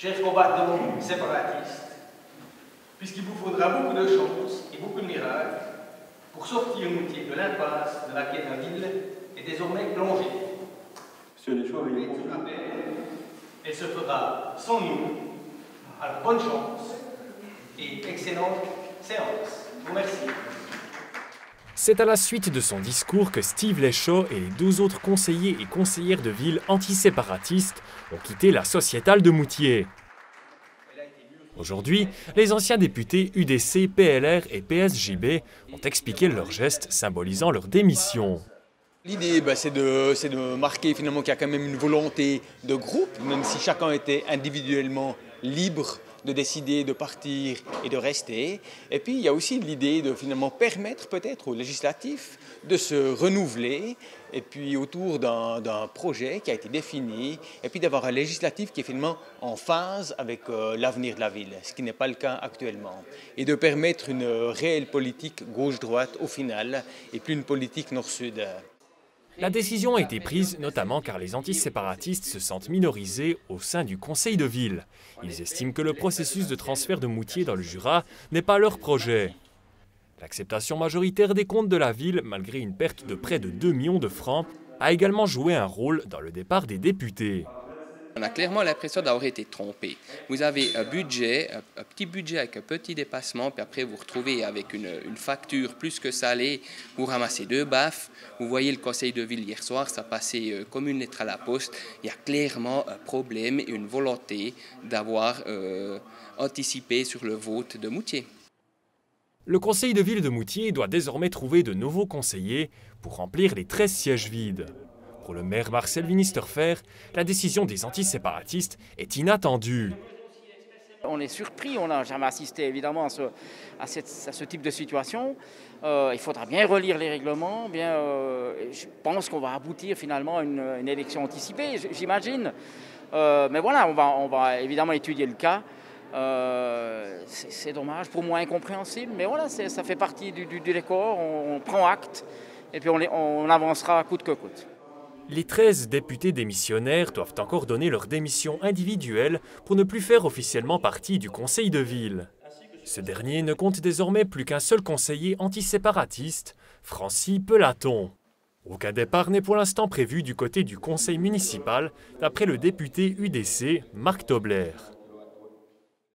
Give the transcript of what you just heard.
Chers combattants séparatistes, puisqu'il vous faudra beaucoup de chance et beaucoup de miracles pour sortir Moutier de l'impasse de laquelle la ville est désormais plongée. Monsieur Leschaux, elle se fera sans nous. Alors bonne chance et excellente séance. Je vous remercie. C'est à la suite de son discours que Steve Leschaux et les 12 autres conseillers et conseillères de ville antiséparatistes ont quitté la sociétale de Moutier. Aujourd'hui, les anciens députés UDC, PLR et PSJB ont expliqué leurs gestes symbolisant leur démission. L'idée, c'est de marquer finalement qu'il y a quand même une volonté de groupe, même si chacun était individuellement libre de décider de partir et de rester. Et puis il y a aussi l'idée de finalement permettre peut-être aux législatifs de se renouveler et puis autour d'un projet qui a été défini et puis d'avoir un législatif qui est finalement en phase avec l'avenir de la ville, ce qui n'est pas le cas actuellement. Et de permettre une réelle politique gauche-droite au final et plus une politique nord-sud. La décision a été prise notamment car les antiséparatistes se sentent minorisés au sein du conseil de ville. Ils estiment que le processus de transfert de Moutier dans le Jura n'est pas leur projet. L'acceptation majoritaire des comptes de la ville, malgré une perte de près de 2 millions de francs, a également joué un rôle dans le départ des députés. On a clairement l'impression d'avoir été trompé. Vous avez un budget, un petit budget avec un petit dépassement, puis après vous retrouvez avec une facture plus que salée, vous ramassez 2 baffes. Vous voyez le conseil de ville hier soir, ça passait comme une lettre à la poste. Il y a clairement un problème et une volonté d'avoir anticipé sur le vote de Moutier. Le conseil de ville de Moutier doit désormais trouver de nouveaux conseillers pour remplir les 13 sièges vides. Pour le maire Marcel Winisterfer, la décision des antiséparatistes est inattendue. On est surpris, on n'a jamais assisté évidemment à ce type de situation. Il faudra bien relire les règlements. Je pense qu'on va aboutir finalement à une élection anticipée, j'imagine. Mais voilà, on va évidemment étudier le cas. C'est dommage, pour moi incompréhensible, mais voilà, ça fait partie du décor. On prend acte et puis on avancera coûte que coûte. Les 13 députés démissionnaires doivent encore donner leur démission individuelle pour ne plus faire officiellement partie du conseil de ville. Ce dernier ne compte désormais plus qu'un seul conseiller antiséparatiste, Francis Pelaton. Aucun départ n'est pour l'instant prévu du côté du conseil municipal, d'après le député UDC Marc Tobler.